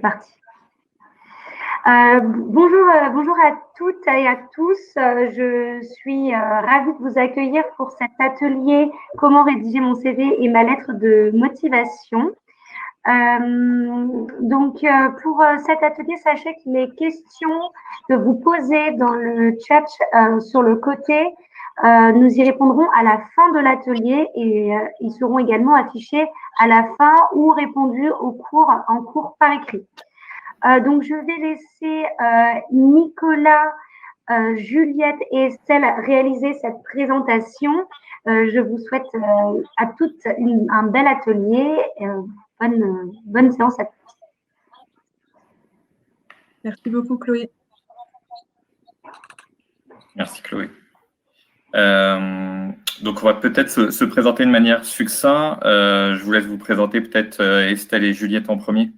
parti. Bonjour à toutes et à tous. Je suis ravie de vous accueillir pour cet atelier Comment rédiger mon CV et ma lettre de motivation. Pour cet atelier, sachez qu'il est question de vous poser dans le chat sur le côté. Nous y répondrons à la fin de l'atelier et ils seront également affichés à la fin ou répondus en cours par écrit. Donc, je vais laisser Nicolas, Juliette et Estelle réaliser cette présentation. Je vous souhaite à toutes un bel atelier. Bonne séance à tous. Merci beaucoup, Chloé. Merci, Chloé. Donc, on va peut-être se présenter de manière succincte. Je vous laisse vous présenter peut-être Estelle et Juliette en premier.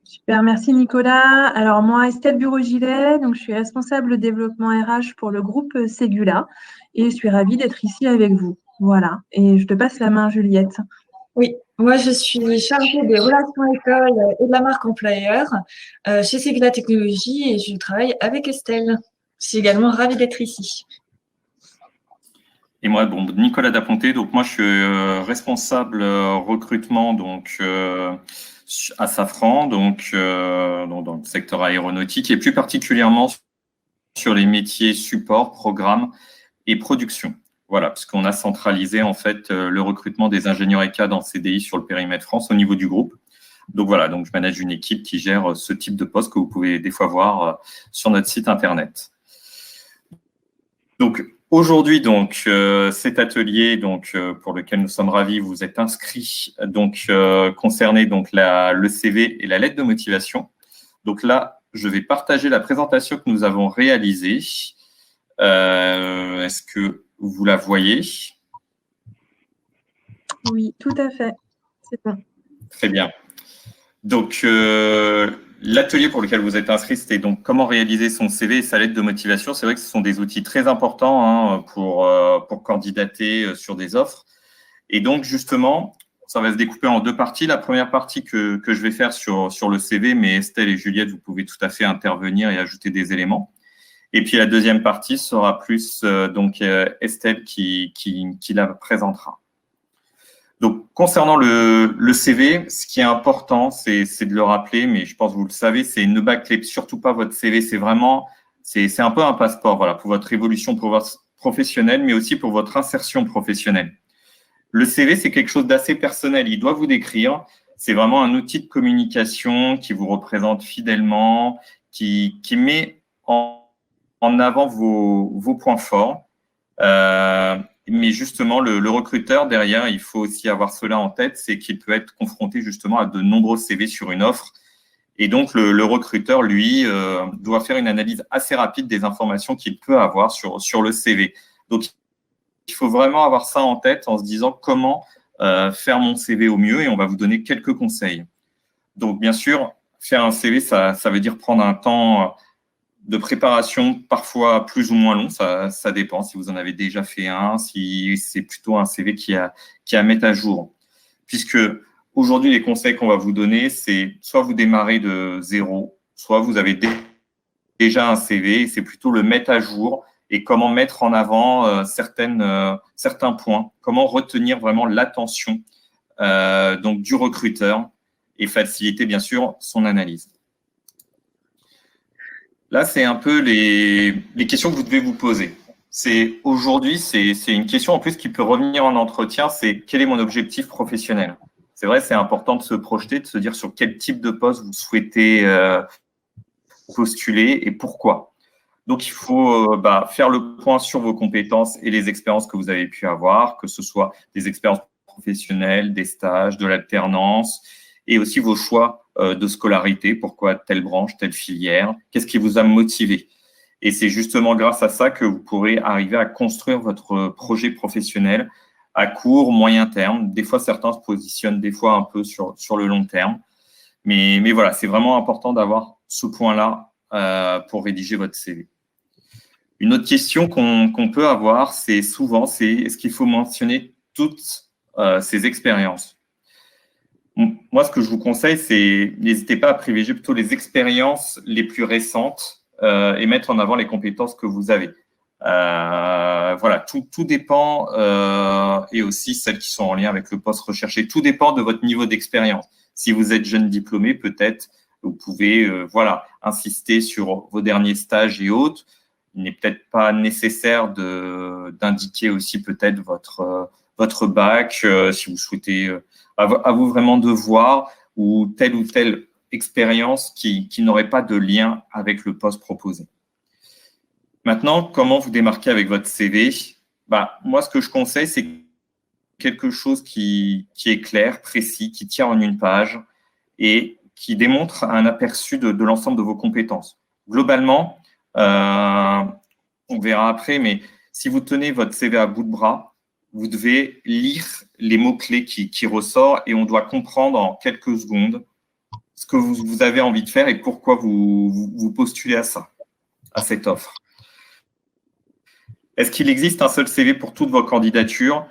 Super, merci Nicolas. Alors moi, Estelle Bureau-Gilet, donc je suis responsable développement RH pour le groupe Ségula et je suis ravie d'être ici avec vous. Voilà, et je te passe la main, Juliette. Oui, moi je suis chargée des relations écoles et de la marque employeur chez Ségula Technologies et je travaille avec Estelle. Je suis également ravie d'être ici. Et moi, bon, Nicolas Daponté, donc moi je suis responsable recrutement donc à Safran, donc dans le secteur aéronautique et plus particulièrement sur les métiers support, programme et production. Voilà, puisqu'on a centralisé en fait le recrutement des ingénieurs ECAD en CDI sur le périmètre France au niveau du groupe. Donc voilà, donc je manage une équipe qui gère ce type de poste que vous pouvez des fois voir sur notre site internet. Donc aujourd'hui, donc cet atelier, donc pour lequel nous sommes ravis, vous êtes inscrits, donc concerné donc le CV et la lettre de motivation. Donc là, je vais partager la présentation que nous avons réalisée. Est-ce que vous la voyez? Oui, tout à fait. C'est bon. Très bien. Donc, l'atelier pour lequel vous êtes inscrit, c'était donc comment réaliser son CV et sa lettre de motivation. C'est vrai que ce sont des outils très importants pour candidater sur des offres. Et donc, justement, ça va se découper en deux parties. La première partie que je vais faire sur le CV, mais Estelle et Juliette, vous pouvez tout à fait intervenir et ajouter des éléments. Et puis, la deuxième partie sera plus Estelle qui la présentera. Donc, concernant le CV, ce qui est important, c'est de le rappeler, mais je pense que vous le savez, c'est ne bâclez surtout pas votre CV. C'est vraiment, c'est un peu un passeport, voilà, pour votre évolution professionnelle, mais aussi pour votre insertion professionnelle. Le CV, c'est quelque chose d'assez personnel. Il doit vous décrire. C'est vraiment un outil de communication qui vous représente fidèlement, qui met en avant vos points forts. Mais justement, le recruteur, derrière, il faut aussi avoir cela en tête, c'est qu'il peut être confronté justement à de nombreux CV sur une offre. Et donc, le recruteur, lui, doit faire une analyse assez rapide des informations qu'il peut avoir sur le CV. Donc, il faut vraiment avoir ça en tête en se disant comment faire mon CV au mieux et on va vous donner quelques conseils. Donc, bien sûr, faire un CV, ça veut dire prendre un temps de préparation parfois plus ou moins long, ça dépend si vous en avez déjà fait un, si c'est plutôt un CV qui a à mettre à jour. Puisque aujourd'hui, les conseils qu'on va vous donner, c'est soit vous démarrez de zéro, soit vous avez déjà un CV et c'est plutôt le mettre à jour et comment mettre en avant certains points, comment retenir vraiment l'attention donc du recruteur et faciliter bien sûr son analyse. Là, c'est un peu les questions que vous devez vous poser. Aujourd'hui, c'est une question en plus qui peut revenir en entretien, c'est quel est mon objectif professionnel? C'est vrai, c'est important de se projeter, de se dire sur quel type de poste vous souhaitez postuler et pourquoi. Donc, il faut faire le point sur vos compétences et les expériences que vous avez pu avoir, que ce soit des expériences professionnelles, des stages, de l'alternance et aussi vos choix de scolarité, pourquoi telle branche, telle filière, qu'est-ce qui vous a motivé. Et c'est justement grâce à ça que vous pourrez arriver à construire votre projet professionnel à court, moyen terme. Des fois, certains se positionnent des fois un peu sur le long terme. Mais voilà, c'est vraiment important d'avoir ce point-là pour rédiger votre CV. Une autre question qu'on peut avoir, c'est souvent, est-ce qu'il faut mentionner toutes ces expériences? Moi, ce que je vous conseille, c'est n'hésitez pas à privilégier plutôt les expériences les plus récentes et mettre en avant les compétences que vous avez. Voilà, tout dépend, et aussi celles qui sont en lien avec le poste recherché. Tout dépend de votre niveau d'expérience. Si vous êtes jeune diplômé, peut-être vous pouvez voilà, insister sur vos derniers stages et autres. Il n'est peut-être pas nécessaire d'indiquer aussi peut-être votre bac, si vous souhaitez, à vous vraiment de voir, ou telle expérience qui n'aurait pas de lien avec le poste proposé. Maintenant, comment vous démarquer avec votre CV? Moi, ce que je conseille, c'est quelque chose qui est clair, précis, qui tient en une page et qui démontre un aperçu de l'ensemble de vos compétences. Globalement, on verra après, mais si vous tenez votre CV à bout de bras, vous devez lire les mots-clés qui ressortent et on doit comprendre en quelques secondes ce que vous avez envie de faire et pourquoi vous postulez à ça, à cette offre. Est-ce qu'il existe un seul CV pour toutes vos candidatures?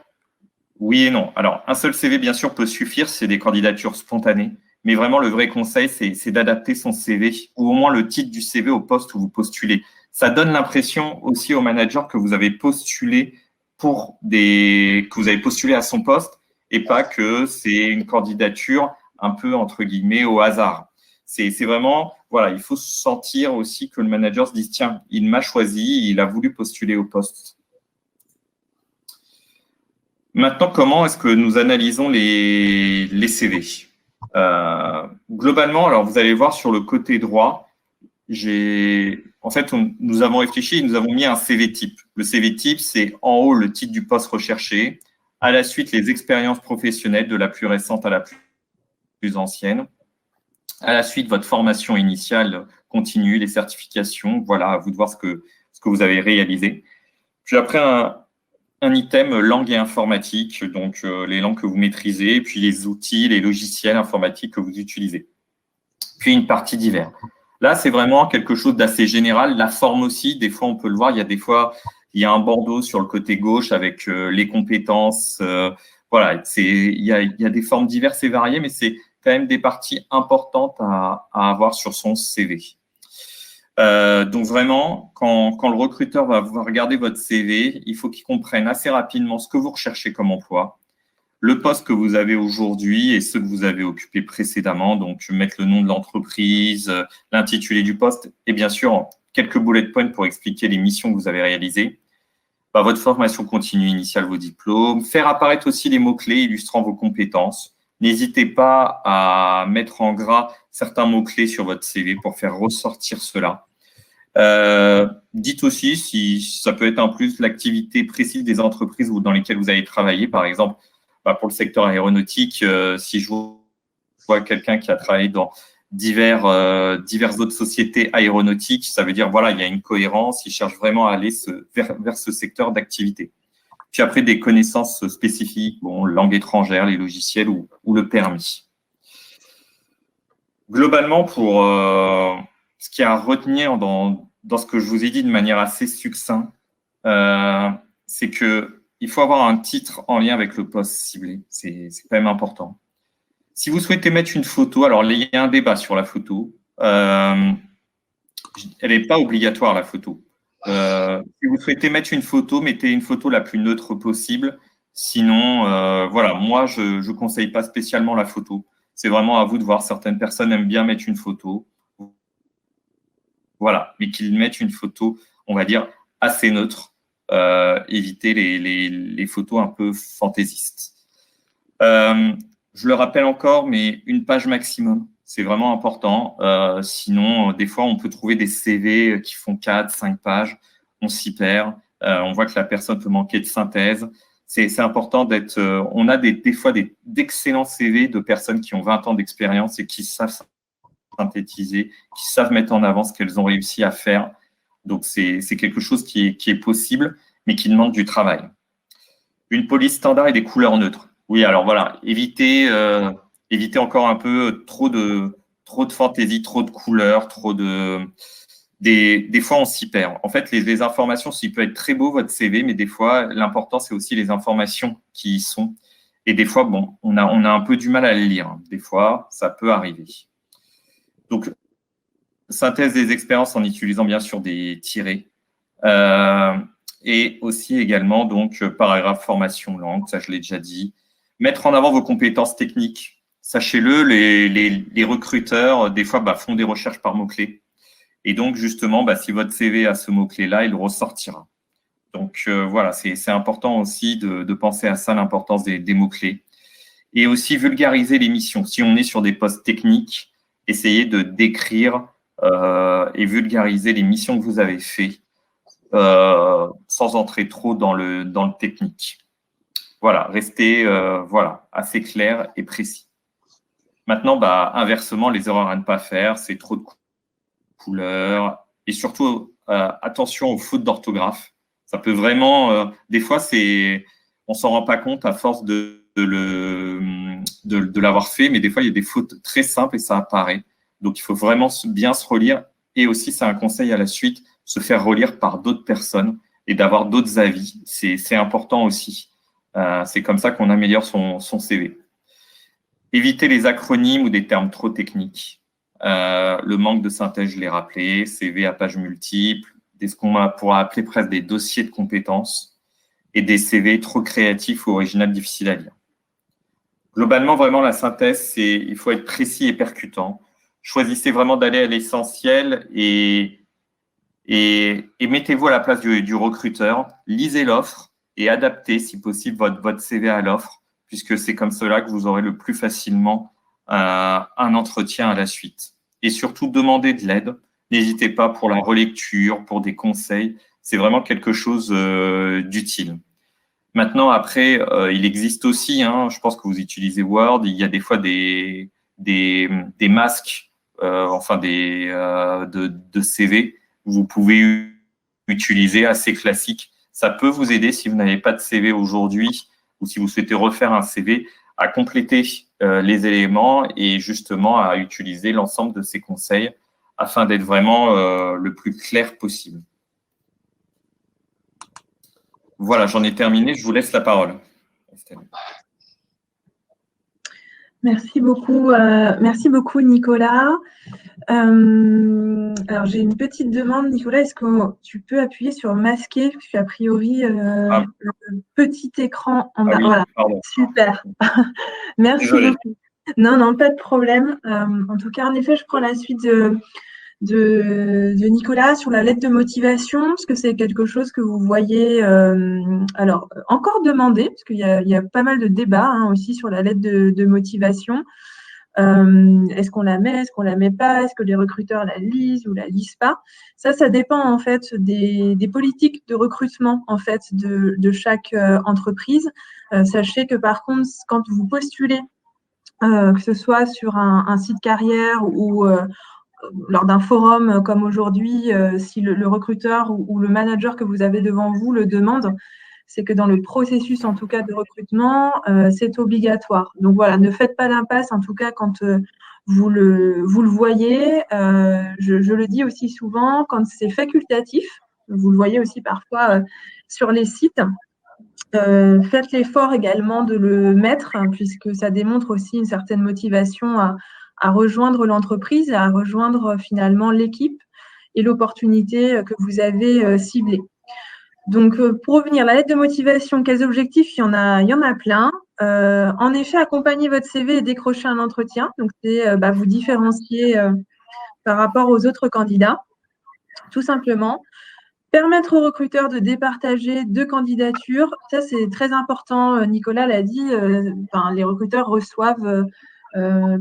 Oui et non. Alors, un seul CV, bien sûr, peut suffire, c'est des candidatures spontanées. Mais vraiment, le vrai conseil, c'est d'adapter son CV ou au moins le titre du CV au poste où vous postulez. Ça donne l'impression aussi au manager que vous avez postulé que vous avez postulé à son poste et pas que c'est une candidature un peu, entre guillemets, au hasard. C'est vraiment, voilà, il faut sentir aussi que le manager se dise, tiens, il m'a choisi, il a voulu postuler au poste. Maintenant, comment est-ce que nous analysons les CV? Globalement, alors vous allez voir sur le côté droit, nous avons réfléchi et nous avons mis un CV type. Le CV type, c'est en haut le titre du poste recherché, à la suite les expériences professionnelles de la plus récente à la plus ancienne, à la suite votre formation initiale continue, les certifications, voilà, à vous de voir ce que vous avez réalisé. Puis après, un item langue et informatique, donc les langues que vous maîtrisez, puis les outils, les logiciels informatiques que vous utilisez. Puis une partie divers. Là, c'est vraiment quelque chose d'assez général. La forme aussi, des fois, on peut le voir, il y a un bandeau sur le côté gauche avec les compétences. Voilà, il y a des formes diverses et variées, mais c'est quand même des parties importantes à avoir sur son CV. Donc vraiment, quand le recruteur va regarder votre CV, il faut qu'il comprenne assez rapidement ce que vous recherchez comme emploi, le poste que vous avez aujourd'hui et ceux que vous avez occupés précédemment, donc mettre le nom de l'entreprise, l'intitulé du poste et bien sûr quelques bullet points pour expliquer les missions que vous avez réalisées, votre formation continue initiale, vos diplômes, faire apparaître aussi les mots-clés illustrant vos compétences. N'hésitez pas à mettre en gras certains mots-clés sur votre CV pour faire ressortir cela. Dites aussi si ça peut être en plus l'activité précise des entreprises dans lesquelles vous avez travaillé. Par exemple, pour le secteur aéronautique, si je vois quelqu'un qui a travaillé dans diverses autres sociétés aéronautiques, ça veut dire voilà, il y a une cohérence, il cherche vraiment à aller vers ce secteur d'activité. Puis après, des connaissances spécifiques, langue étrangère, les logiciels ou le permis. Globalement, pour ce qu'il y a à retenir dans ce que je vous ai dit de manière assez succincte, c'est qu'il faut avoir un titre en lien avec le poste ciblé. C'est quand même important. Si vous souhaitez mettre une photo, alors il y a un débat sur la photo. Elle n'est pas obligatoire, la photo. Si vous souhaitez mettre une photo, mettez une photo la plus neutre possible. Sinon, voilà, moi, je ne conseille pas spécialement la photo. C'est vraiment à vous de voir. Certaines personnes aiment bien mettre une photo. Voilà, mais qu'ils mettent une photo, on va dire, assez neutre. Éviter les photos un peu fantaisistes. Je le rappelle encore, mais une page maximum, c'est vraiment important. Sinon, des fois, on peut trouver des CV qui font 4, 5 pages. On s'y perd. On voit que la personne peut manquer de synthèse. C'est important d'être… on a des fois d'excellents CV de personnes qui ont 20 ans d'expérience et qui savent synthétiser, qui savent mettre en avant ce qu'elles ont réussi à faire. Donc, c'est quelque chose qui est possible, mais qui demande du travail. Une police standard et des couleurs neutres. Oui, alors voilà, évitez encore un peu trop de fantaisie, trop de couleurs, des fois, on s'y perd. En fait, les informations, il peut être très beau, votre CV, mais des fois, l'important, c'est aussi les informations qui y sont. Et des fois, bon, on a un peu du mal à le lire. Des fois, ça peut arriver. Donc, synthèse des expériences en utilisant bien sûr des tirets. Et aussi également, donc, paragraphe formation langue, ça je l'ai déjà dit. Mettre en avant vos compétences techniques. Sachez-le, les recruteurs, des fois, font des recherches par mots-clés. Et donc, justement, si votre CV a ce mot-clé-là, il ressortira. Donc, voilà, c'est important aussi de penser à ça, l'importance des mots-clés. Et aussi vulgariser les missions. Si on est sur des postes techniques, essayez de décrire et vulgariser les missions que vous avez faites sans entrer trop dans le technique. Voilà, restez assez clair et précis. Maintenant, inversement, les erreurs à ne pas faire, c'est trop de couleurs et surtout attention aux fautes d'orthographe. Ça peut vraiment, des fois, on s'en rend pas compte à force de l'avoir fait, mais des fois, il y a des fautes très simples et ça apparaît. Donc, il faut vraiment bien se relire. Et aussi, c'est un conseil à la suite, se faire relire par d'autres personnes et d'avoir d'autres avis. C'est important aussi. C'est comme ça qu'on améliore son CV. Éviter les acronymes ou des termes trop techniques. Le manque de synthèse, je l'ai rappelé, CV à pages multiples, ce qu'on pourra appeler presque des dossiers de compétences et des CV trop créatifs ou originaux, difficiles à lire. Globalement, vraiment, la synthèse, il faut être précis et percutant. Choisissez vraiment d'aller à l'essentiel et mettez-vous à la place du recruteur. Lisez l'offre et adaptez, si possible, votre CV à l'offre, puisque c'est comme cela que vous aurez le plus facilement un entretien à la suite. Et surtout, demandez de l'aide. N'hésitez pas pour la relecture, pour des conseils. C'est vraiment quelque chose d'utile. Maintenant, après, il existe aussi, je pense que vous utilisez Word, il y a des fois des masques, de CV, vous pouvez utiliser, assez classique. Ça peut vous aider si vous n'avez pas de CV aujourd'hui ou si vous souhaitez refaire un CV, à compléter les éléments et justement à utiliser l'ensemble de ces conseils afin d'être vraiment le plus clair possible. Voilà, j'en ai terminé. Je vous laisse la parole. Merci beaucoup Nicolas. Alors, j'ai une petite demande, Nicolas. Est-ce que tu peux appuyer sur masquer, parce qu'a priori, le petit écran en bas. Oui, voilà, pardon. Super. Merci Désolé. beaucoup. Non, pas de problème. En tout cas, en effet, je prends la suite de Nicolas sur la lettre de motivation, parce que c'est quelque chose que vous voyez encore demandé, parce qu'il y a pas mal de débats aussi sur la lettre de motivation. Est-ce qu'on la met, est-ce qu'on la met pas, est-ce que les recruteurs la lisent ou la lisent pas? Ça dépend en fait des politiques de recrutement en fait de chaque entreprise. Sachez que par contre, quand vous postulez, que ce soit sur un site carrière ou lors d'un forum comme aujourd'hui, si le recruteur ou le manager que vous avez devant vous le demande, c'est que dans le processus, en tout cas, de recrutement, c'est obligatoire. Donc voilà, ne faites pas l'impasse, en tout cas, quand vous le voyez. Je le dis aussi souvent, quand c'est facultatif, vous le voyez aussi parfois sur les sites, faites l'effort également de le mettre, puisque ça démontre aussi une certaine motivation à rejoindre l'entreprise, à rejoindre finalement l'équipe et l'opportunité que vous avez ciblée. Donc, pour revenir, la lettre de motivation, quels objectifs? Il y en a plein. En effet, accompagner votre CV et décrocher un entretien. Donc, c'est vous différencier par rapport aux autres candidats, tout simplement. Permettre aux recruteurs de départager 2 candidatures. Ça, c'est très important. Nicolas l'a dit, les recruteurs reçoivent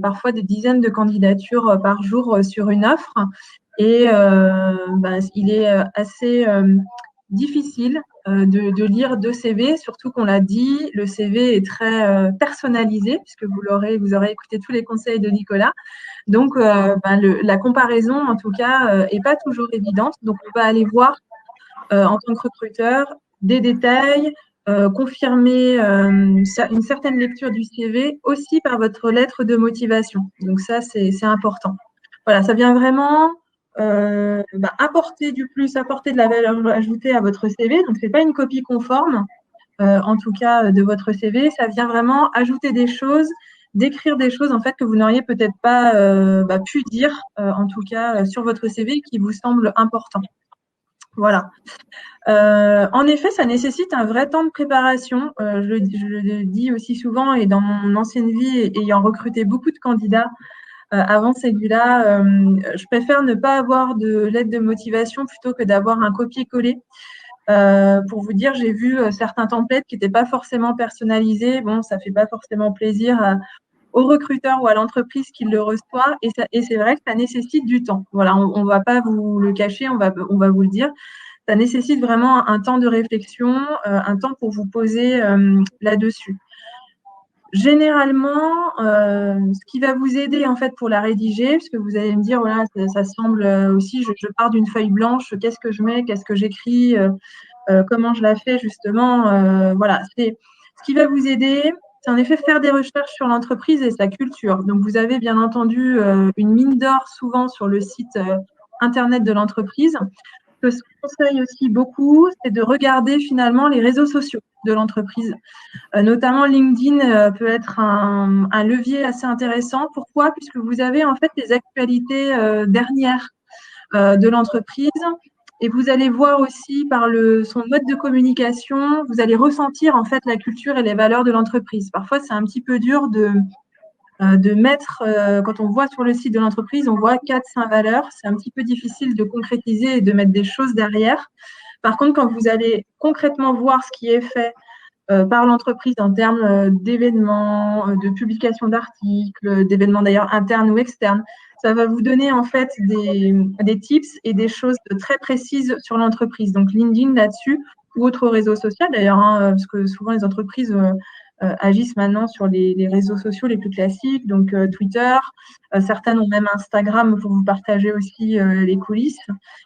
parfois des dizaines de candidatures par jour sur une offre. Et il est assez difficile de lire 2 CV, surtout qu'on l'a dit, le CV est très personnalisé, puisque vous aurez écouté tous les conseils de Nicolas. Donc, la comparaison, en tout cas, n'est pas toujours évidente. Donc, on va aller voir en tant que recruteur des détails, confirmer une certaine lecture du CV aussi par votre lettre de motivation. Donc, ça, c'est important. Voilà, ça vient vraiment apporter du plus, apporter de la valeur ajoutée à votre CV. Donc, ce n'est pas une copie conforme. en tout cas de votre CV. Ça vient vraiment ajouter des choses, d'écrire des choses en fait que vous n'auriez peut-être pas pu dire, en tout cas sur votre CV, qui vous semblent importants. Voilà. En effet, ça nécessite un vrai temps de préparation. Je le dis aussi souvent, et dans mon ancienne vie, ayant recruté beaucoup de candidats avant Ségula, je préfère ne pas avoir de lettre de motivation plutôt que d'avoir un copier-coller. Pour vous dire, j'ai vu certains templates qui n'étaient pas forcément personnalisés. Bon, ça ne fait pas forcément plaisir au recruteur ou à l'entreprise qui le reçoit. Et c'est vrai que ça nécessite du temps. Voilà, on ne va pas vous le cacher, on va vous le dire. Ça nécessite vraiment un temps de réflexion, un temps pour vous poser là-dessus. Généralement, ce qui va vous aider en fait pour la rédiger, parce que vous allez me dire, voilà, ça semble aussi, je pars d'une feuille blanche, qu'est-ce que je mets, qu'est-ce que j'écris, comment je la fais justement, voilà. Ce qui va vous aider, c'est en effet faire des recherches sur l'entreprise et sa culture. Donc, vous avez bien entendu une mine d'or souvent sur le site internet de l'entreprise. Ce que je conseille aussi beaucoup, c'est de regarder finalement les réseaux sociaux de l'entreprise. Notamment LinkedIn peut être un levier assez intéressant. Pourquoi? Puisque vous avez en fait les actualités dernières de l'entreprise et vous allez voir aussi par son mode de communication, vous allez ressentir en fait la culture et les valeurs de l'entreprise. Parfois, c'est un petit peu dur de mettre, quand on voit sur le site de l'entreprise, on voit 4-5 valeurs. C'est un petit peu difficile de concrétiser et de mettre des choses derrière. Par contre, quand vous allez concrètement voir ce qui est fait par l'entreprise en termes d'événements, de publication d'articles, d'événements d'ailleurs internes ou externes, ça va vous donner en fait des tips et des choses très précises sur l'entreprise. Donc LinkedIn là-dessus ou autres réseaux sociaux d'ailleurs, hein, parce que souvent les entreprises agissent maintenant sur les réseaux sociaux les plus classiques, donc Twitter. Certaines ont même Instagram pour vous partager aussi les coulisses.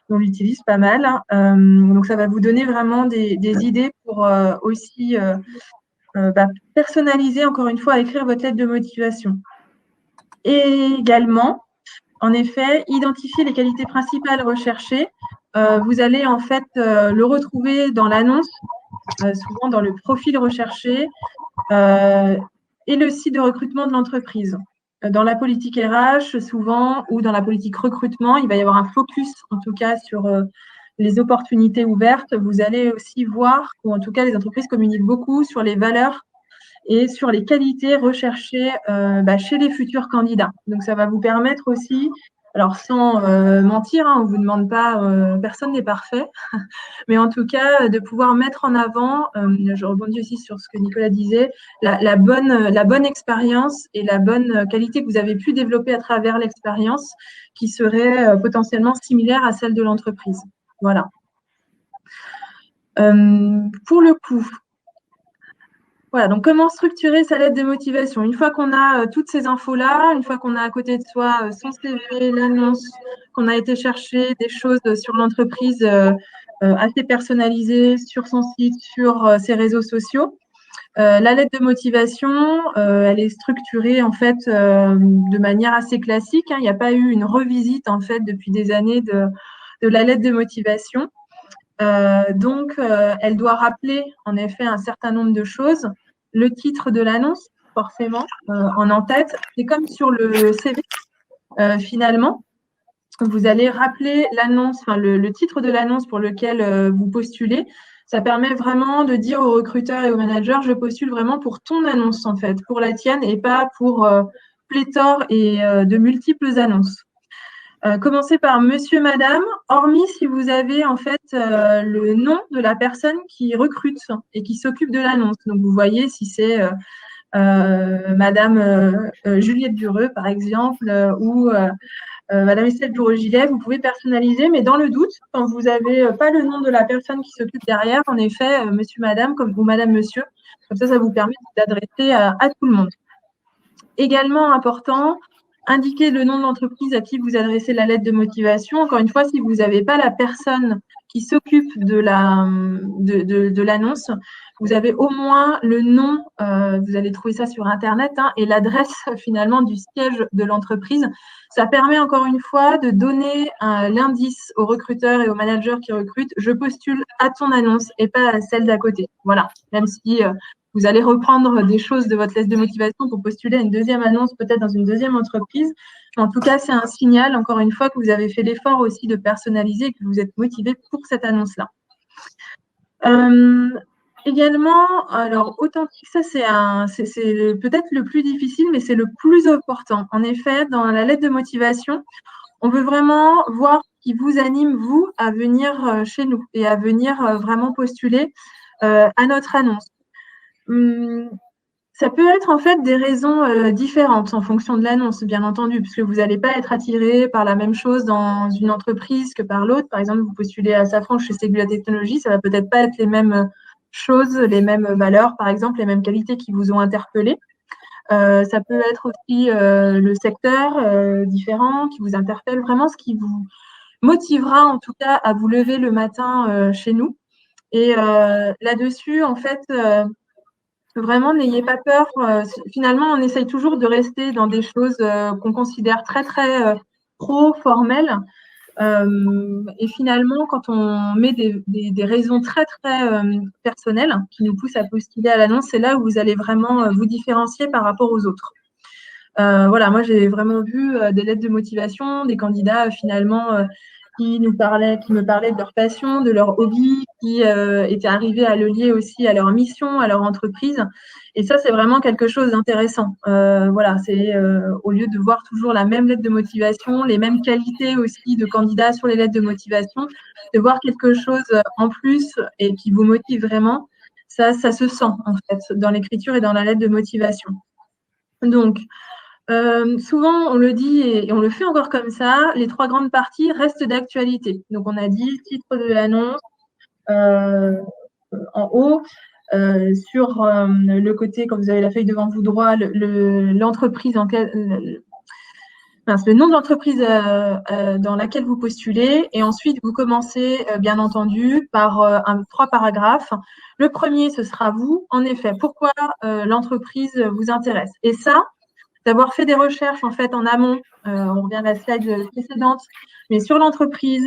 On l'utilise pas mal. Donc, ça va vous donner vraiment des idées pour aussi personnaliser, encore une fois, écrire votre lettre de motivation. Et également, en effet, identifier les qualités principales recherchées. Vous allez en fait le retrouver dans l'annonce, souvent dans le profil recherché et le site de recrutement de l'entreprise. Dans la politique RH, souvent, ou dans la politique recrutement, il va y avoir un focus, en tout cas, sur les opportunités ouvertes. Vous allez aussi voir, ou en tout cas, les entreprises communiquent beaucoup sur les valeurs et sur les qualités recherchées chez les futurs candidats. Donc, ça va vous permettre aussi, alors sans mentir, hein, on ne vous demande pas, personne n'est parfait, mais en tout cas, de pouvoir mettre en avant, je rebondis aussi sur ce que Nicolas disait, la bonne expérience et la bonne qualité que vous avez pu développer à travers l'expérience qui serait potentiellement similaire à celle de l'entreprise. Voilà. Pour le coup, voilà, donc comment structurer sa lettre de motivation? Une fois qu'on a toutes ces infos-là, une fois qu'on a à côté de soi son CV, l'annonce, qu'on a été chercher des choses sur l'entreprise assez personnalisées sur son site, sur ses réseaux sociaux, la lettre de motivation, elle est structurée en fait de manière assez classique, hein. Il n'y a pas eu une revisite en fait depuis des années de la lettre de motivation. Donc, elle doit rappeler en effet un certain nombre de choses. Le titre de l'annonce, forcément, en tête. C'est comme sur le CV, finalement. Vous allez rappeler l'annonce, enfin le titre de l'annonce pour lequel vous postulez. Ça permet vraiment de dire aux recruteurs et aux managers, je postule vraiment pour ton annonce, en fait, pour la tienne et pas pour pléthore et de multiples annonces. Commencez par monsieur, madame, hormis si vous avez en fait le nom de la personne qui recrute et qui s'occupe de l'annonce. Donc, vous voyez si c'est madame Juliette Dureux, par exemple, ou madame Estelle Bureau-Gilet, vous pouvez personnaliser, mais dans le doute, quand vous n'avez pas le nom de la personne qui s'occupe derrière, en effet, monsieur, madame, ou madame, monsieur, comme ça vous permet d'adresser à tout le monde. Également important, indiquer le nom de l'entreprise à qui vous adressez la lettre de motivation. Encore une fois, si vous n'avez pas la personne qui s'occupe de l'annonce, vous avez au moins le nom, vous allez trouver ça sur Internet, et l'adresse finalement du siège de l'entreprise. Ça permet encore une fois de donner l'indice aux recruteurs et aux managers qui recrutent. Je postule à ton annonce et pas à celle d'à côté. Voilà, même si vous allez reprendre des choses de votre lettre de motivation pour postuler à une deuxième annonce, peut-être dans une deuxième entreprise. En tout cas, c'est un signal, encore une fois, que vous avez fait l'effort aussi de personnaliser et que vous êtes motivé pour cette annonce-là. Également, alors authentique, ça c'est peut-être le plus difficile, mais c'est le plus important. En effet, dans la lettre de motivation, on veut vraiment voir ce qui vous anime, vous, à venir chez nous et à venir vraiment postuler à notre annonce. Ça peut être en fait des raisons différentes en fonction de l'annonce, bien entendu, puisque vous n'allez pas être attiré par la même chose dans une entreprise que par l'autre. Par exemple, vous postulez à Safran chez Ségula Technologies, ça va peut-être pas être les mêmes choses, les mêmes valeurs, par exemple, les mêmes qualités qui vous ont interpellé. Ça peut être aussi le secteur différent qui vous interpelle, vraiment ce qui vous motivera en tout cas à vous lever le matin chez nous. Et là-dessus, en fait, vraiment, n'ayez pas peur. Finalement, on essaye toujours de rester dans des choses qu'on considère très, très pro-formelles. Et finalement, quand on met des raisons très, très personnelles qui nous poussent à postuler à l'annonce, c'est là où vous allez vraiment vous différencier par rapport aux autres. Voilà, moi, j'ai vraiment vu des lettres de motivation, des candidats finalement qui me parlaient de leur passion, de leur hobby, qui étaient arrivés à le lier aussi à leur mission, à leur entreprise. Et ça, c'est vraiment quelque chose d'intéressant. Voilà, c'est au lieu de voir toujours la même lettre de motivation, les mêmes qualités aussi de candidats sur les lettres de motivation, de voir quelque chose en plus et qui vous motive vraiment, ça se sent en fait dans l'écriture et dans la lettre de motivation. Donc, souvent, on le dit et on le fait encore comme ça, les 3 grandes parties restent d'actualité. Donc, on a dit titre de l'annonce en haut, sur le côté, quand vous avez la feuille devant vous droit, l'entreprise le nom de l'entreprise dans laquelle vous postulez. Et ensuite, vous commencez, bien entendu, par 3 paragraphes. Le premier, ce sera vous. En effet, pourquoi l'entreprise vous intéresse. Et ça, d'avoir fait des recherches en fait en amont, on revient à la slide précédente, mais sur l'entreprise,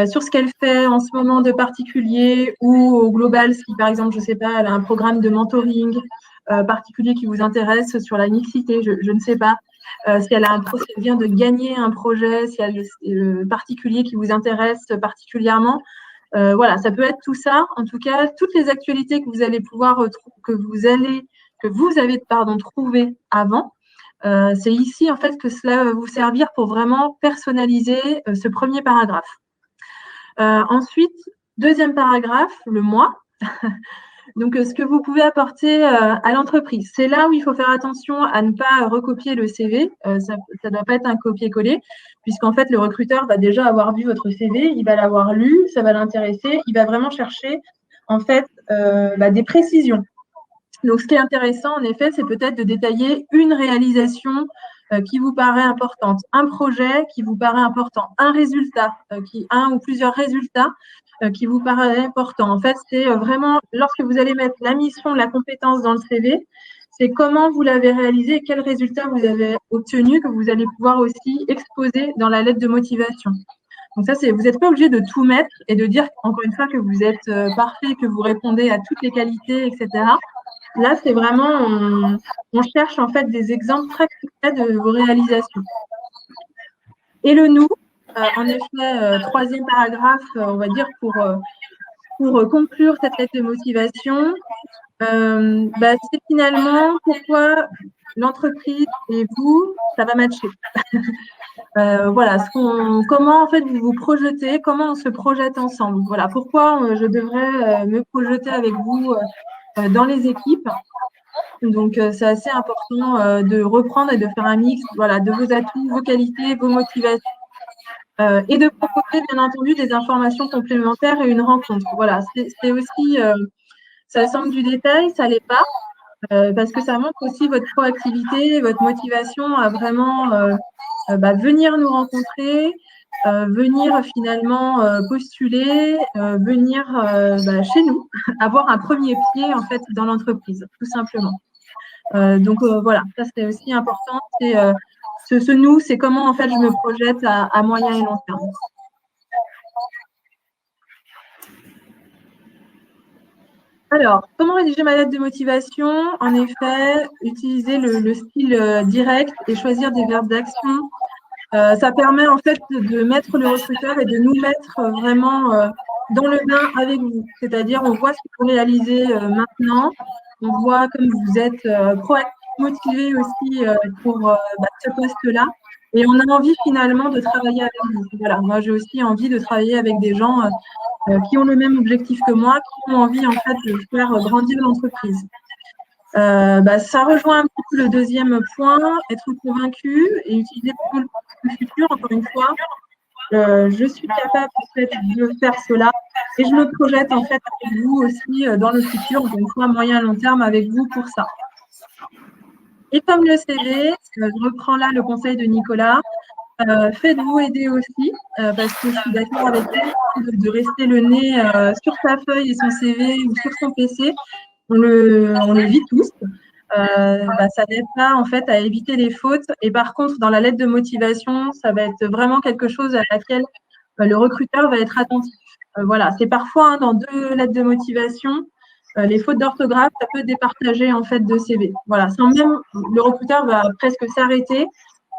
sur ce qu'elle fait en ce moment de particulier ou au global, si par exemple, je ne sais pas, elle a un programme de mentoring particulier qui vous intéresse sur la mixité, je ne sais pas, si elle vient de gagner un projet, si elle a particulier qui vous intéresse particulièrement. Voilà, ça peut être tout ça. En tout cas, toutes les actualités que vous allez pouvoir que vous avez trouvé avant. C'est ici, en fait, que cela va vous servir pour vraiment personnaliser ce premier paragraphe. Ensuite, deuxième paragraphe, le moi. Donc, ce que vous pouvez apporter à l'entreprise. C'est là où il faut faire attention à ne pas recopier le CV. Ça ne doit pas être un copier-coller, puisqu'en fait, le recruteur va déjà avoir vu votre CV, il va l'avoir lu, ça va l'intéresser, il va vraiment chercher, en fait, des précisions. Donc, ce qui est intéressant, en effet, c'est peut-être de détailler une réalisation qui vous paraît importante, un projet qui vous paraît important, un résultat, un ou plusieurs résultats qui vous paraît important. En fait, c'est vraiment, lorsque vous allez mettre la mission, la compétence dans le CV, c'est comment vous l'avez réalisé et quels résultats vous avez obtenus que vous allez pouvoir aussi exposer dans la lettre de motivation. Donc ça, vous n'êtes pas obligé de tout mettre et de dire, encore une fois, que vous êtes parfait, que vous répondez à toutes les qualités, etc. Là, c'est vraiment, on cherche en fait des exemples très concrets de vos réalisations. Et le nous, en effet, troisième paragraphe, on va dire, pour conclure cette lettre de motivation, c'est finalement pourquoi l'entreprise et vous, ça va matcher. Voilà, comment en fait vous vous projetez, comment on se projette ensemble. Voilà, pourquoi je devrais me projeter avec vous dans les équipes. Donc, c'est assez important de reprendre et de faire un mix de vos atouts, vos qualités, vos motivations. Et de proposer, bien entendu, des informations complémentaires et une rencontre. Voilà, c'est aussi, ça semble du détail, ça ne l'est pas. parce que ça montre aussi votre proactivité, votre motivation à vraiment venir nous rencontrer, venir finalement postuler, venir chez nous, avoir un premier pied en fait dans l'entreprise, tout simplement. Donc voilà, ça c'est aussi important. C'est ce nous, c'est comment en fait je me projette à moyen et long terme. Alors, comment rédiger ma lettre de motivation? En effet, utiliser le style direct et choisir des verbes d'action. Ça permet en fait de mettre le recruteur et de nous mettre vraiment dans le bain avec vous. C'est-à-dire, on voit ce que vous réalisez maintenant, on voit comme vous êtes proactif, motivé aussi pour ce poste-là, et on a envie finalement de travailler avec vous. Voilà, moi j'ai aussi envie de travailler avec des gens qui ont le même objectif que moi, qui ont envie en fait de faire grandir l'entreprise. Ça rejoint un petit peu le deuxième point, être convaincu et utiliser pour le futur, encore une fois. Je suis capable en fait, de faire cela et je me projette en fait avec vous aussi dans le futur, encore une fois, moyen et long terme avec vous pour ça. Et comme le CV, je reprends là le conseil de Nicolas, faites-vous aider aussi, parce que je suis d'accord avec vous de rester le nez sur sa feuille et son CV ou sur son PC. On le vit tous. Ça n'aide pas en fait à éviter les fautes. Et par contre, dans la lettre de motivation, ça va être vraiment quelque chose à laquelle le recruteur va être attentif. Voilà, c'est parfois dans 2 lettres de motivation, les fautes d'orthographe, ça peut départager en fait de CV. Voilà, sans même le recruteur va presque s'arrêter.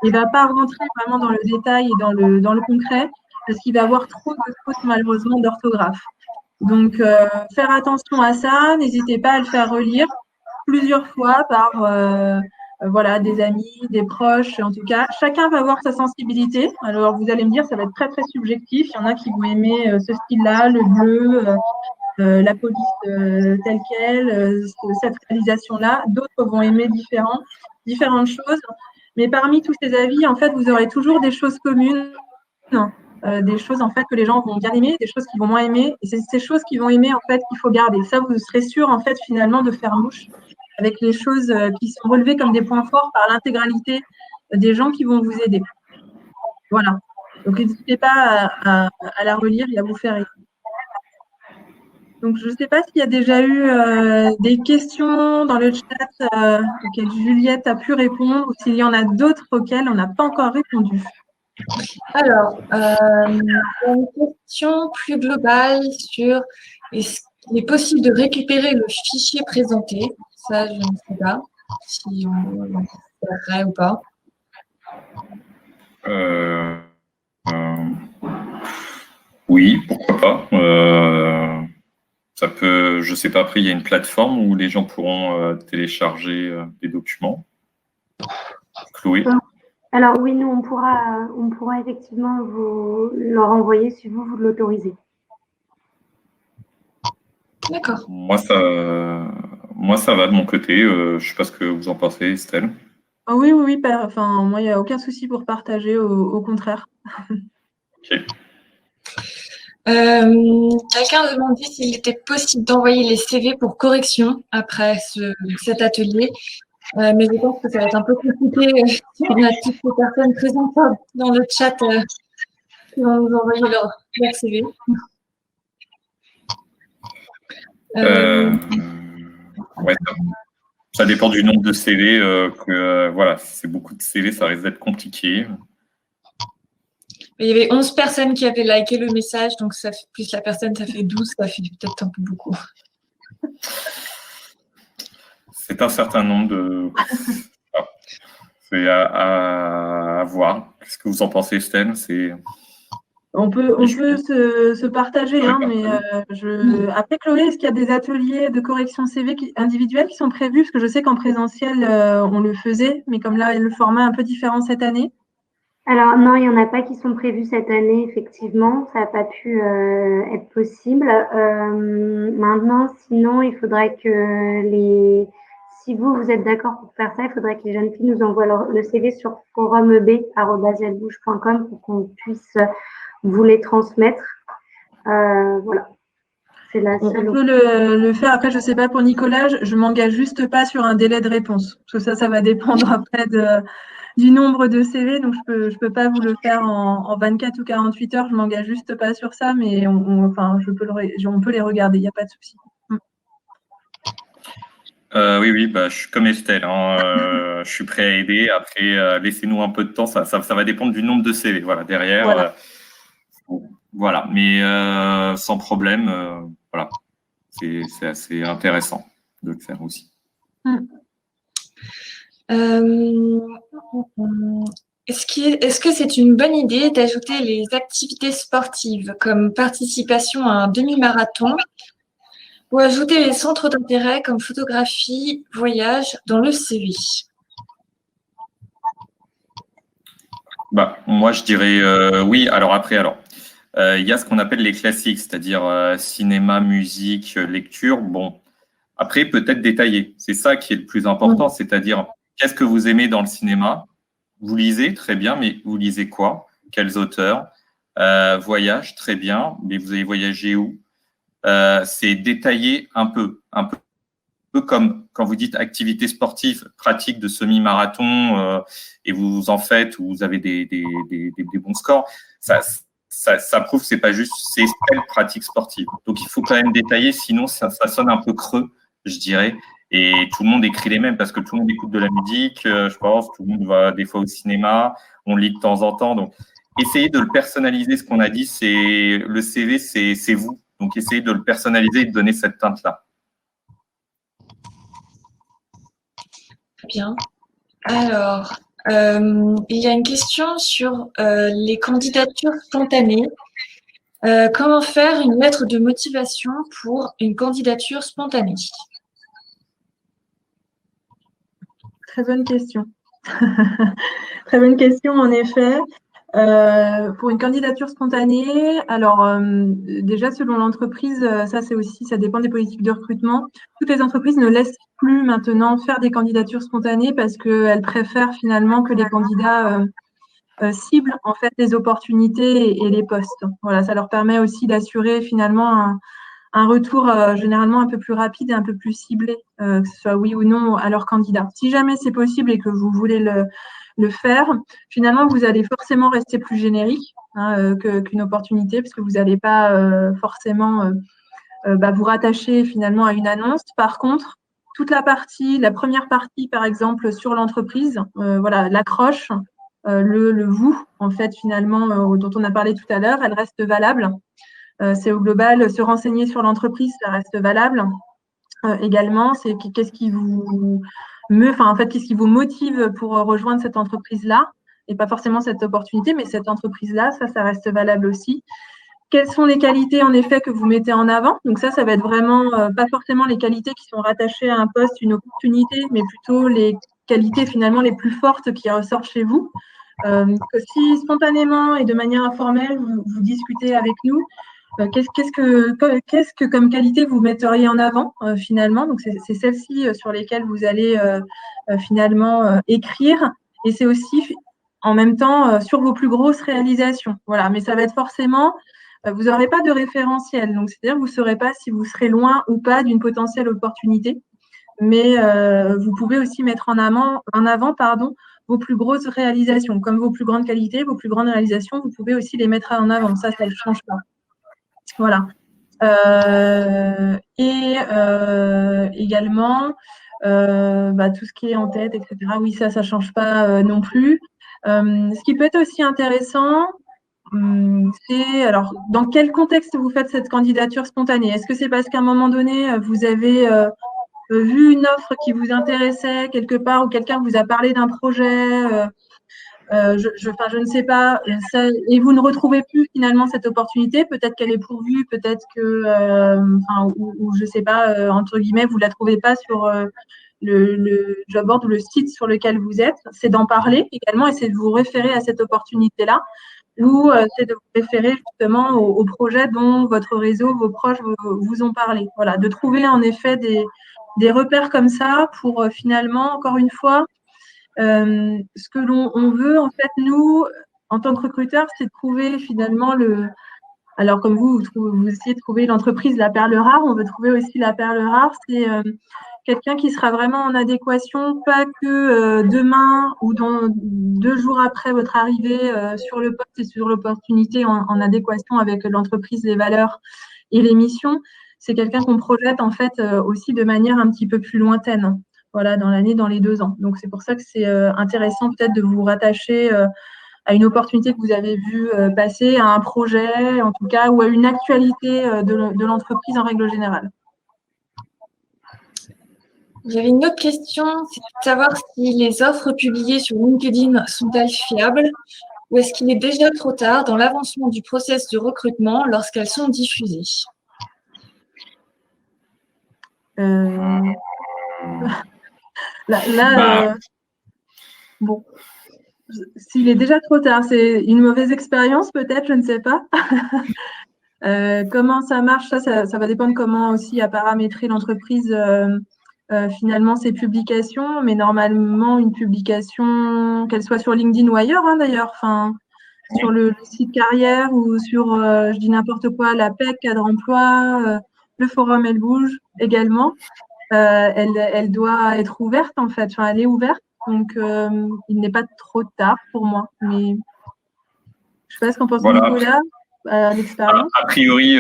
Il ne va pas rentrer vraiment dans le détail et dans le concret parce qu'il va avoir trop de fautes malheureusement d'orthographe. Donc, faire attention à ça, n'hésitez pas à le faire relire plusieurs fois par des amis, des proches, en tout cas. Chacun va avoir sa sensibilité. Alors, vous allez me dire, ça va être très, très subjectif. Il y en a qui vont aimer ce style-là, le bleu, la police telle qu'elle, cette réalisation-là. D'autres vont aimer différentes choses. Mais parmi tous ces avis, en fait, vous aurez toujours des choses communes, des choses en fait que les gens vont bien aimer, des choses qu'ils vont moins aimer. Et c'est ces choses qu'ils vont aimer en fait qu'il faut garder. Ça, vous serez sûr en fait finalement de faire mouche avec les choses qui sont relevées comme des points forts par l'intégralité des gens qui vont vous aider. Voilà. Donc n'hésitez pas à la relire et à vous faire aider. Donc je ne sais pas s'il y a déjà eu des questions dans le chat auxquelles Juliette a pu répondre ou s'il y en a d'autres auxquelles on n'a pas encore répondu. Alors, une question plus globale sur est-ce qu'il est possible de récupérer le fichier présenté? Ça, je ne sais pas si c'est vrai ou pas. Oui, pourquoi pas. Ça peut, je ne sais pas, après, il y a une plateforme où les gens pourront télécharger des documents. Chloé? Alors oui, nous, on pourra effectivement leur envoyer si vous l'autorisez. D'accord. Moi, ça va de mon côté. Je ne sais pas ce que vous en pensez, Estelle. Ah oui, moi, il n'y a aucun souci pour partager, au contraire. Ok. Quelqu'un demandait s'il était possible d'envoyer les CV pour correction après cet atelier. Mais je pense que ça va être un peu compliqué si on a toutes les personnes présentes dans le chat qui vont nous envoyer leur CV. Ouais, ça dépend du nombre de CV. Voilà, si c'est beaucoup de CV, ça risque d'être compliqué. Il y avait 11 personnes qui avaient liké le message, donc ça fait, plus la personne, ça fait 12, ça fait peut-être un peu beaucoup. C'est un certain nombre de... C'est à voir. Qu'est-ce que vous en pensez, Estelle? On peut se partager, hein, mais après, Chloé, est-ce qu'il y a des ateliers de correction CV individuels qui sont prévus? Parce que je sais qu'en présentiel, on le faisait, mais comme là, le format est un peu différent cette année. Alors non, il n'y en a pas qui sont prévus cette année, effectivement. Ça n'a pas pu être possible. Maintenant, sinon, il faudrait que si vous êtes d'accord pour faire ça, il faudrait que les jeunes filles nous envoient le CV sur forumb@yelbouge.com pour qu'on puisse vous les transmettre. Voilà. C'est la On seule. peut le faire. Après, je ne sais pas pour Nicolas, je m'engage juste pas sur un délai de réponse. Parce que ça va dépendre après du nombre de CV. Donc, je peux pas vous le faire en 24 ou 48 heures. Je m'engage juste pas sur ça, mais enfin, on peut les regarder. Il n'y a pas de souci. Oui, bah, je suis comme Estelle, hein, je suis prêt à aider. Après, laissez-nous un peu de temps, ça va dépendre du nombre de CV. Voilà, derrière, Voilà. voilà, mais sans problème, voilà, c'est assez intéressant de le faire aussi. Est-ce que c'est une bonne idée d'ajouter les activités sportives comme participation à un demi-marathon ou ajouter les centres d'intérêt comme photographie, voyage dans le CV? Bah, moi, je dirais oui. Alors après, il y a ce qu'on appelle les classiques, c'est-à-dire cinéma, musique, lecture. Bon, après, peut-être détailler. C'est ça qui est le plus important, c'est-à-dire qu'est-ce que vous aimez dans le cinéma? Vous lisez, très bien, mais vous lisez quoi? Quels auteurs? Voyage, très bien, mais vous avez voyagé où? C'est détailler un peu comme quand vous dites activité sportive, pratique de semi-marathon, et vous en faites ou vous avez des bons scores, ça prouve que c'est pas juste c'est une pratique sportive. Donc il faut quand même détailler, sinon ça sonne un peu creux, je dirais. Et tout le monde écrit les mêmes parce que tout le monde écoute de la musique, je pense, tout le monde va des fois au cinéma, on lit de temps en temps. Donc essayez de le personnaliser. Ce qu'on a dit, c'est le CV, c'est vous. Donc essayez de le personnaliser et de donner cette teinte-là. Bien. Alors, il y a une question sur les candidatures spontanées. Comment faire une lettre de motivation pour une candidature spontanée? Très bonne question. Très bonne question, en effet. Pour une candidature spontanée, alors déjà selon l'entreprise, ça dépend des politiques de recrutement. Toutes les entreprises ne laissent plus maintenant faire des candidatures spontanées parce qu'elles préfèrent finalement que les candidats ciblent en fait les opportunités et les postes. Voilà, ça leur permet aussi d'assurer finalement un retour généralement un peu plus rapide et un peu plus ciblé, que ce soit oui ou non à leur candidat. Si jamais c'est possible et que vous voulez le faire, finalement, vous allez forcément rester plus générique qu'une opportunité, parce que vous n'allez pas forcément vous rattacher finalement à une annonce. Par contre, toute la première partie, par exemple, sur l'entreprise, voilà, l'accroche, le vous, en fait, finalement, dont on a parlé tout à l'heure, elle reste valable. C'est au global, se renseigner sur l'entreprise, ça reste valable. Également, c'est qu'est-ce qui vous qu'est-ce qui vous motive pour rejoindre cette entreprise-là, et pas forcément cette opportunité, mais cette entreprise-là, ça reste valable aussi. Quelles sont les qualités, en effet, que vous mettez en avant? Donc ça va être vraiment pas forcément les qualités qui sont rattachées à un poste, une opportunité, mais plutôt les qualités finalement les plus fortes qui ressortent chez vous. Que si spontanément et de manière informelle, vous discutez avec nous, qu'est-ce que comme qualité vous metteriez en avant finalement? Donc c'est celle-ci sur lesquelles vous allez finalement écrire, et c'est aussi en même temps sur vos plus grosses réalisations. Voilà, mais ça va être forcément, vous n'aurez pas de référentiel, donc c'est-à-dire vous ne saurez pas si vous serez loin ou pas d'une potentielle opportunité, mais vous pouvez aussi mettre en avant vos plus grosses réalisations, comme vos plus grandes qualités, vos plus grandes réalisations, vous pouvez aussi les mettre en avant. Ça ne change pas. Voilà. Également, tout ce qui est en tête, etc. Oui, ça ne change pas non plus. Ce qui peut être aussi intéressant, c'est alors dans quel contexte vous faites cette candidature spontanée? Est-ce que c'est parce qu'à un moment donné, vous avez vu une offre qui vous intéressait quelque part, ou quelqu'un vous a parlé d'un projet, je ne sais pas, et vous ne retrouvez plus finalement cette opportunité, peut-être qu'elle est pourvue, peut-être que, ou je ne sais pas, entre guillemets, vous ne la trouvez pas sur le job board ou le site sur lequel vous êtes. C'est d'en parler également, et c'est de vous référer à cette opportunité-là, ou c'est de vous référer justement au projet dont votre réseau, vos proches vous ont parlé. Voilà, de trouver en effet des repères comme ça pour finalement, encore une fois, ce que l'on veut, en fait, nous, en tant que recruteurs, c'est de trouver finalement Alors, comme vous essayez de trouver l'entreprise la perle rare, on veut trouver aussi la perle rare. C'est quelqu'un qui sera vraiment en adéquation, pas que demain ou dans 2 jours après votre arrivée sur le poste et sur l'opportunité en adéquation avec l'entreprise, les valeurs et les missions. C'est quelqu'un qu'on projette en fait aussi de manière un petit peu plus lointaine, voilà, dans l'année, dans les 2 ans. Donc, c'est pour ça que c'est intéressant peut-être de vous rattacher à une opportunité que vous avez vue passer, à un projet en tout cas, ou à une actualité de l'entreprise en règle générale. J'avais une autre question, c'est de savoir si les offres publiées sur LinkedIn sont-elles fiables ou est-ce qu'il est déjà trop tard dans l'avancement du process de recrutement lorsqu'elles sont diffusées? Bon, s'il est déjà trop tard, c'est une mauvaise expérience peut-être, je ne sais pas. Comment ça marche, ça va dépendre comment aussi a paramétré l'entreprise finalement ses publications, mais normalement une publication, qu'elle soit sur LinkedIn ou ailleurs d'ailleurs, enfin sur le site carrière ou sur, je dis n'importe quoi, la PEC, Cadre Emploi, le forum Elle Bouge également, elle doit être ouverte en fait, enfin elle est ouverte, donc il n'est pas trop tard pour moi, mais je ne sais pas ce qu'en pense Nicolas, l'expérience. A priori,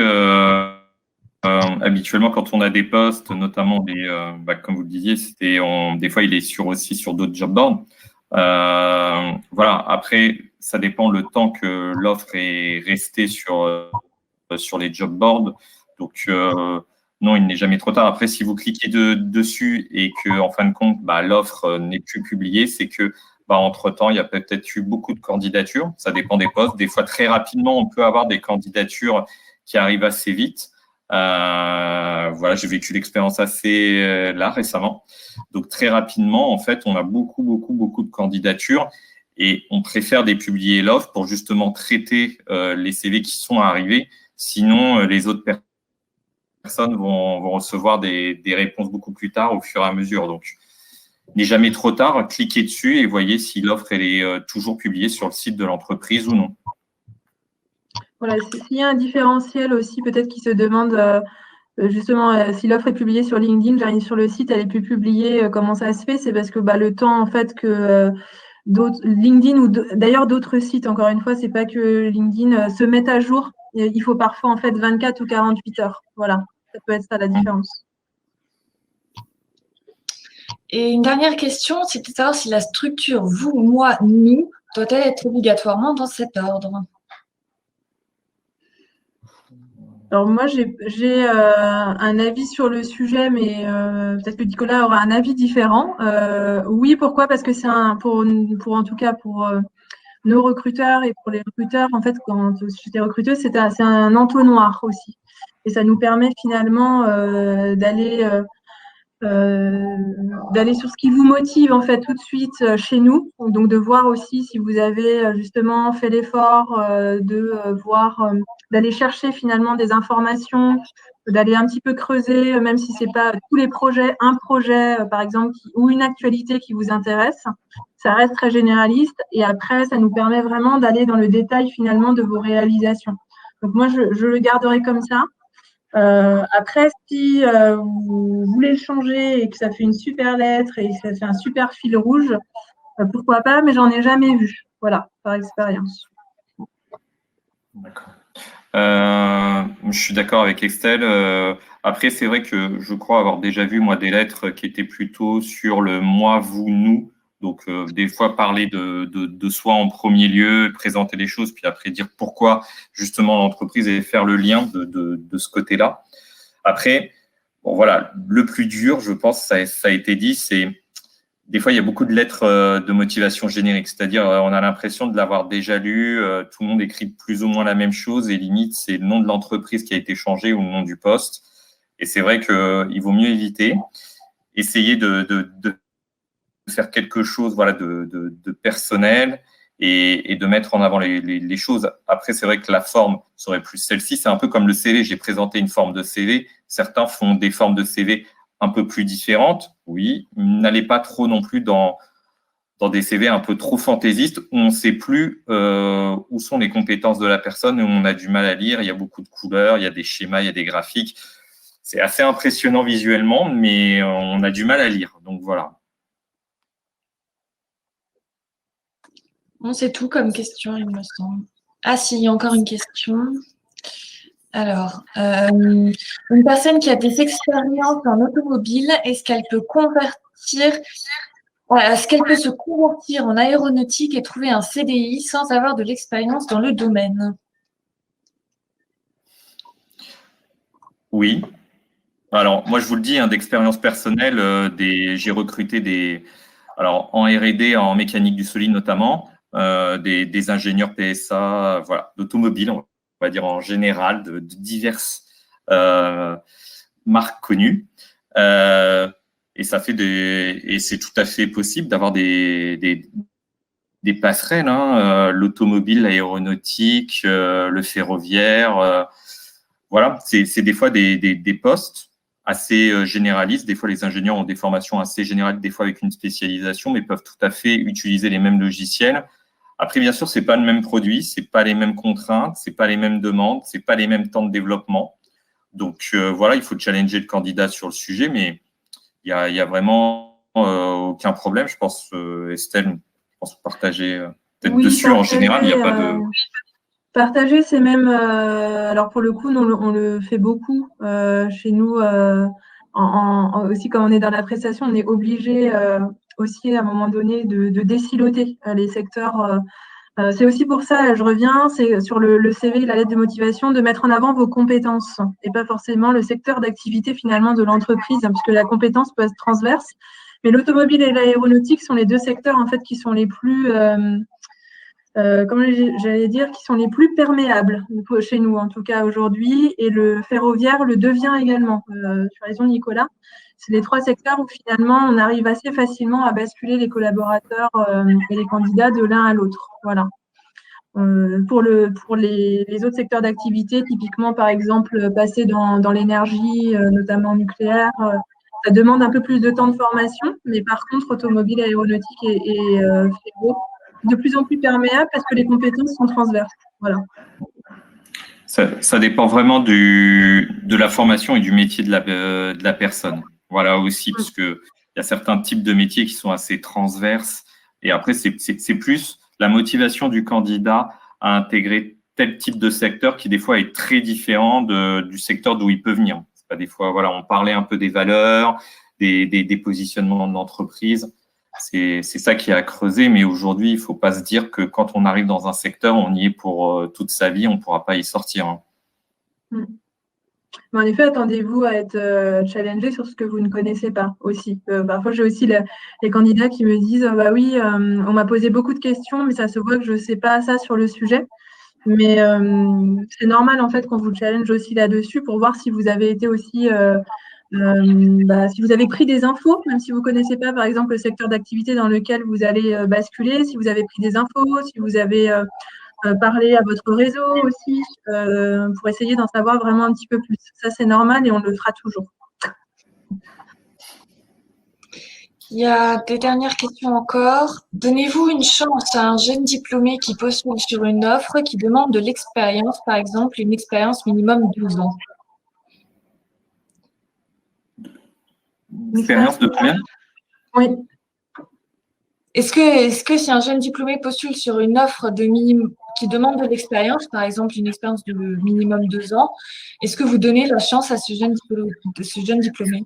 habituellement, quand on a des postes, notamment comme vous le disiez, des fois, il est aussi sur d'autres job boards. Voilà. Après, ça dépend le temps que l'offre est restée sur les job boards. Donc, non, il n'est jamais trop tard. Après, si vous cliquez dessus et que, en fin de compte, l'offre n'est plus publiée, c'est que entre-temps, il y a peut-être eu beaucoup de candidatures. Ça dépend des postes. Des fois, très rapidement, on peut avoir des candidatures qui arrivent assez vite. Voilà, j'ai vécu l'expérience assez là récemment. Donc, très rapidement, en fait, on a beaucoup de candidatures et on préfère dépublier l'offre pour justement traiter les CV qui sont arrivés. Sinon, les autres personnes vont recevoir des réponses beaucoup plus tard au fur et à mesure. Donc, il n'est jamais trop tard. Cliquez dessus et voyez si l'offre est toujours publiée sur le site de l'entreprise ou non. Voilà, s'il y a un différentiel aussi, peut-être qui se demande justement si l'offre est publiée sur LinkedIn, j'arrive sur le site, elle est plus publiée, comment ça se fait? C'est parce que le temps en fait que LinkedIn ou d'ailleurs d'autres sites, encore une fois, c'est pas que LinkedIn se mettent à jour. Il faut parfois en fait 24 ou 48 heures. Voilà, ça peut être ça la différence. Et une dernière question, c'est de savoir si la structure vous, moi, nous doit-elle être obligatoirement dans cet ordre? Alors moi, j'ai un avis sur le sujet, mais peut-être que Nicolas aura un avis différent. Oui, pourquoi? Parce que c'est pour en tout cas pour nos recruteurs et pour les recruteurs, en fait, quand j'étais recruteuse, c'est un entonnoir aussi. Et ça nous permet finalement d'aller sur ce qui vous motive en fait tout de suite chez nous, donc de voir aussi si vous avez justement fait l'effort d'aller chercher finalement des informations, d'aller un petit peu creuser, même si c'est pas tous les projets, un projet par exemple ou une actualité qui vous intéresse, ça reste très généraliste et après ça nous permet vraiment d'aller dans le détail finalement de vos réalisations. Donc moi je le garderai comme ça. Après, si vous voulez changer et que ça fait une super lettre et que ça fait un super fil rouge, pourquoi pas, mais j'en ai jamais vu, voilà, par expérience. D'accord. Je suis d'accord avec Estelle. Après, c'est vrai que je crois avoir déjà vu, moi, des lettres qui étaient plutôt sur le moi, vous, nous. Donc, des fois, parler de soi en premier lieu, présenter les choses, puis après dire pourquoi, justement, l'entreprise et faire le lien de ce côté-là. Après, bon, voilà, le plus dur, je pense, ça a été dit, c'est des fois, il y a beaucoup de lettres de motivation génériques, c'est-à-dire on a l'impression de l'avoir déjà lu, tout le monde écrit plus ou moins la même chose et limite, c'est le nom de l'entreprise qui a été changé ou le nom du poste. Et c'est vrai qu'il vaut mieux éviter, essayer de faire quelque chose voilà, de personnel et de mettre en avant les choses. Après, c'est vrai que la forme serait plus celle-ci. C'est un peu comme le CV. J'ai présenté une forme de CV. Certains font des formes de CV un peu plus différentes. Oui, n'allez pas trop non plus dans dans des CV un peu trop fantaisistes où on ne sait plus où sont les compétences de la personne, où on a du mal à lire, il y a beaucoup de couleurs, il y a des schémas, il y a des graphiques. C'est assez impressionnant visuellement, mais on a du mal à lire. Donc voilà. Bon, c'est tout comme question, il me semble. Ah si, il y a encore une question. Alors, une personne qui a des expériences en automobile, est-ce qu'elle peut se convertir en aéronautique et trouver un CDI sans avoir de l'expérience dans le domaine? Oui. Alors, moi, je vous le dis, hein, d'expérience personnelle, j'ai recruté alors en R&D, en mécanique du solide notamment, des ingénieurs PSA, voilà, d'automobile, on va dire en général, de diverses marques connues. Et c'est tout à fait possible d'avoir des passerelles, hein, l'automobile, l'aéronautique, le ferroviaire. Voilà, c'est des fois des postes assez généralistes. Des fois, les ingénieurs ont des formations assez générales, des fois avec une spécialisation, mais peuvent tout à fait utiliser les mêmes logiciels. Après, bien sûr, c'est pas le même produit, c'est pas les mêmes contraintes, c'est pas les mêmes demandes, c'est pas les mêmes temps de développement. Donc voilà, il faut challenger le candidat sur le sujet, mais il y a vraiment aucun problème. Je pense, Estelle, je pense partager peut-être dessus en général, il n'y a pas de. Partager, c'est même, alors pour le coup, nous, on le fait beaucoup chez nous, aussi quand on est dans la prestation, on est obligé aussi à un moment donné de désiloter les secteurs. C'est aussi pour ça, je reviens, c'est sur le CV, la lettre de motivation, de mettre en avant vos compétences et pas forcément le secteur d'activité finalement de l'entreprise, hein, puisque la compétence peut être transverse. Mais l'automobile et l'aéronautique sont les deux secteurs en fait qui sont les plus comme j'allais dire, qui sont les plus perméables chez nous, en tout cas aujourd'hui, et le ferroviaire le devient également. Tu as raison, Nicolas. C'est les trois secteurs où finalement on arrive assez facilement à basculer les collaborateurs et les candidats de l'un à l'autre. Voilà. Pour les autres secteurs d'activité, typiquement par exemple passer dans l'énergie, notamment nucléaire, ça demande un peu plus de temps de formation, mais par contre automobile, aéronautique et ferro, de plus en plus perméable parce que les compétences sont transverses. Voilà. Ça dépend vraiment de la formation et du métier de la personne. Voilà aussi, parce que il y a certains types de métiers qui sont assez transverses. Et après, c'est plus la motivation du candidat à intégrer tel type de secteur qui, des fois, est très différent du secteur d'où il peut venir. C'est pas des fois, voilà, on parlait un peu des valeurs, des positionnements de l'entreprise. C'est ça qui a creusé, mais aujourd'hui, il ne faut pas se dire que quand on arrive dans un secteur, on y est pour toute sa vie, on ne pourra pas y sortir. Hein. En effet, attendez-vous à être challengé sur ce que vous ne connaissez pas aussi. Parfois, j'ai aussi les candidats qui me disent bah oui, on m'a posé beaucoup de questions, mais ça se voit que je ne sais pas ça sur le sujet. Mais c'est normal en fait qu'on vous challenge aussi là-dessus pour voir si vous avez été aussi si vous avez pris des infos, même si vous ne connaissez pas, par exemple, le secteur d'activité dans lequel vous allez basculer, si vous avez pris des infos, si vous avez parlé à votre réseau aussi, pour essayer d'en savoir vraiment un petit peu plus. Ça, c'est normal et on le fera toujours. Il y a des dernières questions encore. Donnez-vous une chance à un jeune diplômé qui postule sur une offre qui demande de l'expérience, par exemple, une expérience minimum 12 ans. Expérience de combien? Oui. Est-ce que si un jeune diplômé postule sur une offre qui demande de l'expérience, par exemple une expérience de minimum 2 ans, est-ce que vous donnez la chance à ce jeune diplômé?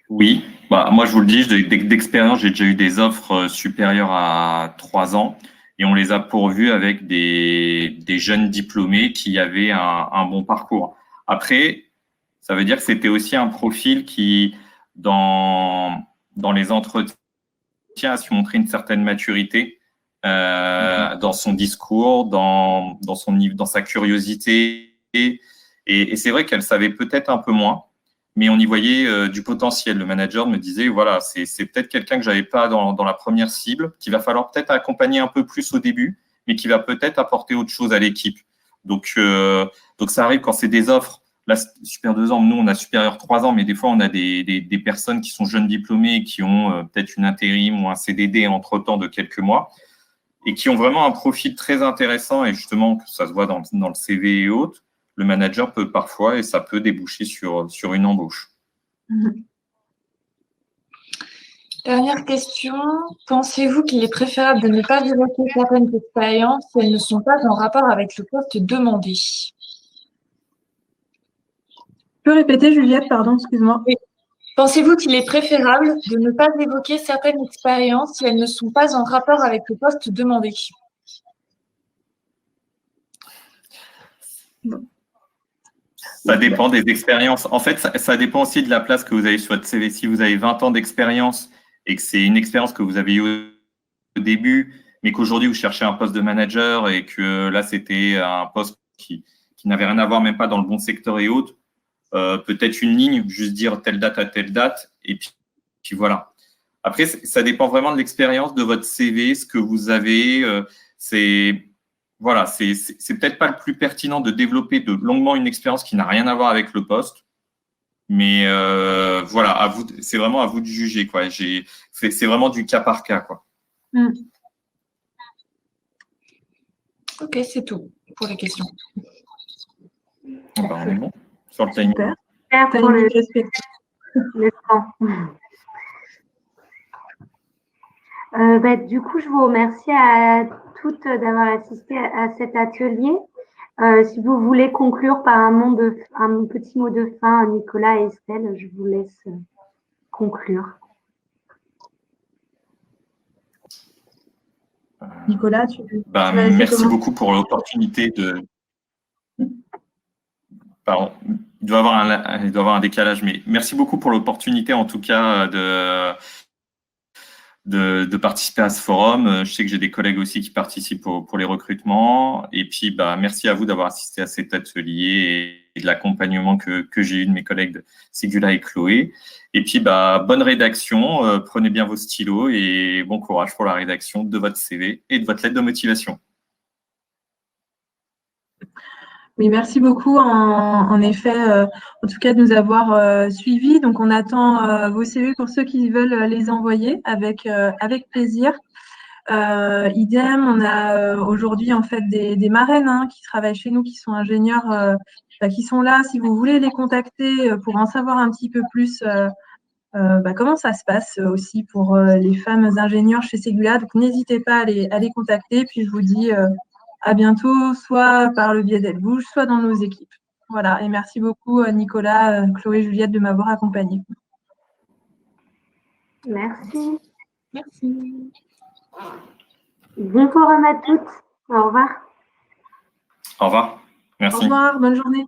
Oui, moi je vous le dis, d'expérience, j'ai déjà eu des offres supérieures à 3 ans et on les a pourvues avec des jeunes diplômés qui avaient un bon parcours. Après, ça veut dire que c'était aussi un profil qui, dans les entretiens, a su montrer une certaine maturité dans son discours, dans sa curiosité. Et c'est vrai qu'elle savait peut-être un peu moins, mais on y voyait du potentiel. Le manager me disait, voilà, c'est peut-être quelqu'un que j'avais pas dans la première cible, qu'il va falloir peut-être accompagner un peu plus au début, mais qui va peut-être apporter autre chose à l'équipe. Donc ça arrive quand c'est des offres là, supérieur 2 ans, nous, on a supérieur 3 ans, mais des fois, on a des personnes qui sont jeunes diplômés, qui ont peut-être une intérim ou un CDD entre-temps de quelques mois et qui ont vraiment un profil très intéressant et justement, que ça se voit dans le CV et autres, le manager peut parfois, et ça peut déboucher sur une embauche. Dernière question. Pensez-vous qu'il est préférable de ne pas évoquer certaines expériences si elles ne sont pas en rapport avec le poste demandé? Tu peux répéter, Juliette, pardon, excuse-moi. Oui. Pensez-vous qu'il est préférable de ne pas évoquer certaines expériences si elles ne sont pas en rapport avec le poste demandé? Ça dépend des expériences. En fait, ça dépend aussi de la place que vous avez sur votre CV. Si vous avez 20 ans d'expérience et que c'est une expérience que vous avez eue au début, mais qu'aujourd'hui vous cherchez un poste de manager et que là c'était un poste qui n'avait rien à voir, même pas dans le bon secteur et autres, peut-être une ligne, juste dire telle date à telle date, et puis voilà. Après, ça dépend vraiment de l'expérience, de votre CV, ce que vous avez. Voilà, c'est peut-être pas le plus pertinent de développer longuement une expérience qui n'a rien à voir avec le poste. Mais voilà, c'est vraiment à vous de juger, quoi. C'est vraiment du cas par cas, quoi. Ok, c'est tout pour les questions. Ben, on est bon sur le timing. Super pour le temps. Du coup, je vous remercie à toutes d'avoir assisté à cet atelier. Si vous voulez conclure par un petit mot de fin, Nicolas et Estelle, je vous laisse conclure. Nicolas, merci beaucoup pour l'opportunité de… Pardon, il doit y avoir un décalage, mais merci beaucoup pour l'opportunité en tout cas de participer à ce forum. Je sais que j'ai des collègues aussi qui participent pour les recrutements. Et puis, merci à vous d'avoir assisté à cet atelier et de l'accompagnement que j'ai eu de mes collègues de Ségula et Chloé. Et puis, bonne rédaction. Prenez bien vos stylos et bon courage pour la rédaction de votre CV et de votre lettre de motivation. Oui, merci beaucoup en effet, en tout cas de nous avoir suivis. Donc, on attend vos CV pour ceux qui veulent les envoyer avec plaisir. Idem, on a aujourd'hui en fait des marraines qui travaillent chez nous, qui sont ingénieurs, qui sont là. Si vous voulez les contacter pour en savoir un petit peu plus, comment ça se passe aussi pour les femmes ingénieurs chez Ségula. Donc, n'hésitez pas à les contacter. Puis, je vous dis à bientôt, soit par le biais d'Elle Bouge, soit dans nos équipes. Voilà, et merci beaucoup Nicolas, Chloé, Juliette de m'avoir accompagnée. Merci. Merci. Bon forum à toutes. Au revoir. Au revoir. Merci. Au revoir, bonne journée.